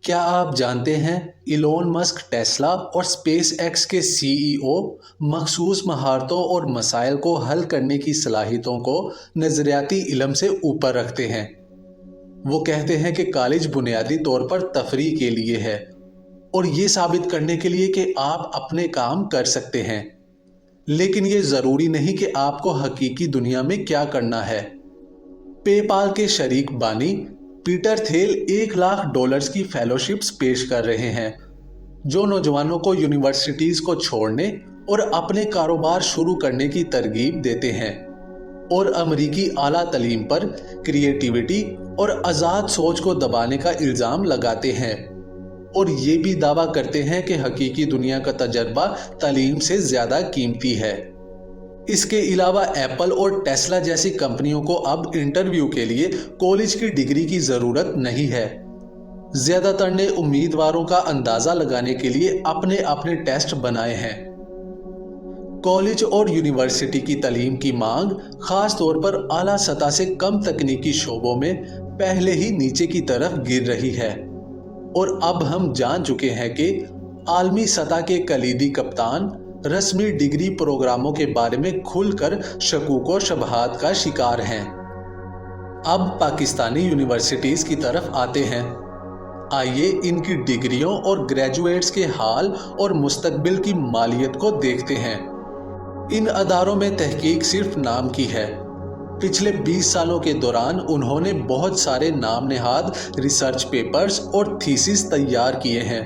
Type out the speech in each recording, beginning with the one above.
کیا آپ جانتے ہیں ایلون مسک ٹیسلا اور اسپیس ایکس کے CEO مخصوص مہارتوں اور مسائل کو حل کرنے کی صلاحیتوں کو نظریاتی علم سے اوپر رکھتے ہیں۔ وہ کہتے ہیں کہ کالج بنیادی طور پر تفریح کے لیے ہے اور یہ ثابت کرنے کے لیے کہ آپ اپنے کام کر سکتے ہیں، لیکن یہ ضروری نہیں کہ آپ کو حقیقی دنیا میں کیا کرنا ہے۔ پے پال کے شریک بانی پیٹر تھیل $1,00,000 کی فیلوشپس پیش کر رہے ہیں، جو نوجوانوں کو یونیورسٹیز کو چھوڑنے اور اپنے کاروبار شروع کرنے کی ترغیب دیتے ہیں اور امریکی اعلیٰ تعلیم پر کریٹیوٹی اور آزاد سوچ کو دبانے کا الزام لگاتے ہیں، اور یہ بھی دعویٰ کرتے ہیں کہ حقیقی دنیا کا تجربہ تعلیم سے زیادہ قیمتی ہے۔ اس کے علاوہ ایپل اور ٹیسلا جیسی کمپنیوں کو اب انٹرویو کے لیے کالج کی ڈگری کی ضرورت نہیں ہے۔ زیادہ تر نے امیدواروں کا اندازہ لگانے کے لیے اپنے ٹیسٹ بنائے ہیں۔ کالج اور یونیورسٹی کی تعلیم کی مانگ خاص طور پر اعلیٰ سطح سے کم تکنیکی شعبوں میں پہلے ہی نیچے کی طرف گر رہی ہے، اور اب ہم جان چکے ہیں کہ عالمی سطح کے کلیدی کپتان رسمی ڈگری پروگراموں کے بارے میں کھل کر شکوک و شبہات کا شکار ہیں۔ اب پاکستانی یونیورسٹیز کی طرف آتے ہیں۔ آئیے ان کی ڈگریوں اور گریجویٹس کے حال اور مستقبل کی مالیت کو دیکھتے ہیں۔ ان اداروں میں تحقیق صرف نام کی ہے۔ پچھلے 20 سالوں کے دوران انہوں نے بہت سارے نام نہاد ریسرچ پیپرز اور تھیسس تیار کیے ہیں،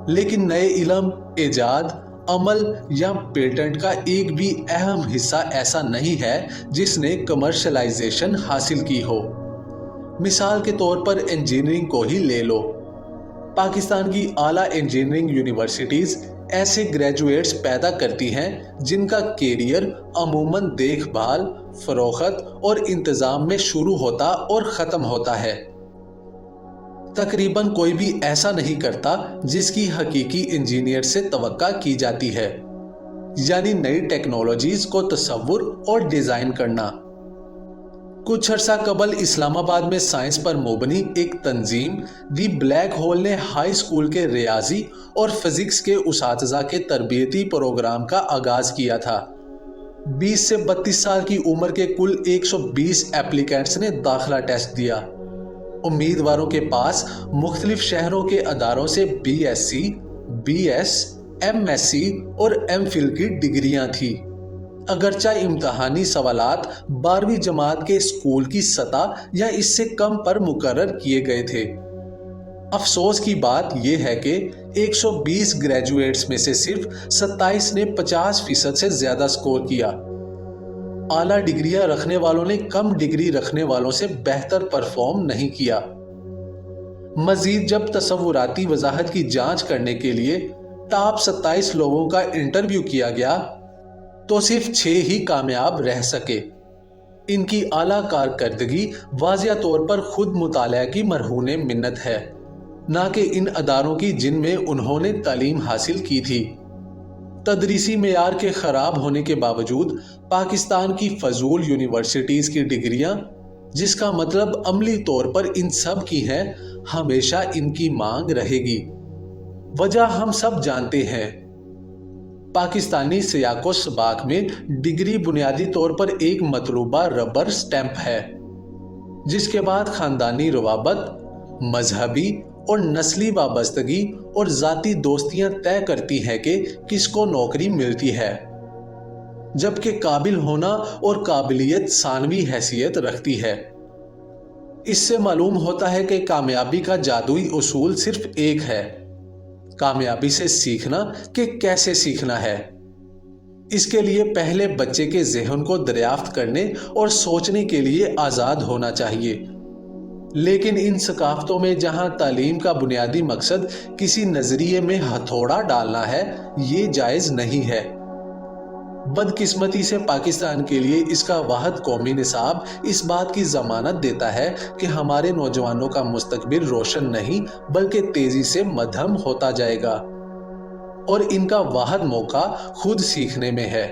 لیکن نئے علم، ایجاد، عمل یا پیٹنٹ کا ایک بھی اہم حصہ ایسا نہیں ہے جس نے کمرشلائزیشن حاصل کی ہو۔ مثال کے طور پر انجینئرنگ کو ہی لے لو۔ پاکستان کی اعلیٰ انجینئرنگ یونیورسٹیز ایسے گریجویٹس پیدا کرتی ہیں جن کا کیریئر عموماً دیکھ بھال، فروخت اور انتظام میں شروع ہوتا اور ختم ہوتا ہے۔ تقریباً کوئی بھی ایسا نہیں کرتا جس کی حقیقی انجینئر سے توقع کی جاتی ہے، یعنی نئی ٹیکنالوجیز کو تصور اور ڈیزائن کرنا۔ کچھ عرصہ قبل اسلام آباد میں سائنس پر مبنی ایک تنظیم دی بلیک ہول نے ہائی اسکول کے ریاضی اور فزکس کے اساتذہ کے تربیتی پروگرام کا آغاز کیا تھا۔ 20 سے 32 سال کی عمر کے کل 120 ایپلیکینٹس نے داخلہ ٹیسٹ دیا۔ امیدواروں کے پاس مختلف شہروں کے اداروں سے BSc، BS، MSc اور MPhil کی ڈگریاں تھیں۔ اگرچہ امتحانی سوالات 12ویں جماعت کے اسکول کی سطح یا اس سے کم پر مقرر کیے گئے تھے۔ افسوس کی بات یہ ہے کہ 120 گریجویٹس میں سے صرف 27 نے 50% سے زیادہ سکور کیا۔ اعلیٰ ڈگریاں رکھنے والوں نے کم ڈگری رکھنے والوں سے بہتر پرفارم نہیں کیا۔ مزید جب تصوراتی وضاحت کی جانچ کرنے کے لیے ٹاپ 27 لوگوں کا انٹرویو کیا گیا تو صرف 6 ہی کامیاب رہ سکے۔ ان کی اعلیٰ کارکردگی واضح طور پر خود مطالعہ کی مرہون منت ہے، نہ کہ ان اداروں کی جن میں انہوں نے تعلیم حاصل کی تھی۔ تدریسی معیار کے خراب ہونے کے باوجود پاکستان کی فضول یونیورسٹیز کی ڈگریاں، جس کا مطلب عملی طور پر ان سب کی ہیں، ہمیشہ ان کی مانگ رہے گی۔ وجہ ہم سب جانتے ہیں۔ پاکستانی سیاق و سباق میں ڈگری بنیادی طور پر ایک مطلوبہ ربر سٹیمپ ہے، جس کے بعد خاندانی روابط، مذہبی اور نسلی وابستگی اور ذاتی دوستیاں طے کرتی ہیں کہ کس کو نوکری ملتی ہے، جبکہ قابل ہونا اور قابلیت ثانوی حیثیت رکھتی ہے۔ اس سے معلوم ہوتا ہے کہ کامیابی کا جادوئی اصول صرف ایک ہے: کامیابی سے سیکھنا کہ کیسے سیکھنا ہے۔ اس کے لیے پہلے بچے کے ذہن کو دریافت کرنے اور سوچنے کے لیے آزاد ہونا چاہیے۔ لیکن ان ثقافتوں میں جہاں تعلیم کا بنیادی مقصد کسی نظریے میں ہتھوڑا ڈالنا ہے، یہ جائز نہیں ہے۔ بدقسمتی سے پاکستان کے لیے اس کا واحد قومی نصاب اس بات کی ضمانت دیتا ہے کہ ہمارے نوجوانوں کا مستقبل روشن نہیں بلکہ تیزی سے مدھم ہوتا جائے گا، اور ان کا واحد موقع خود سیکھنے میں ہے۔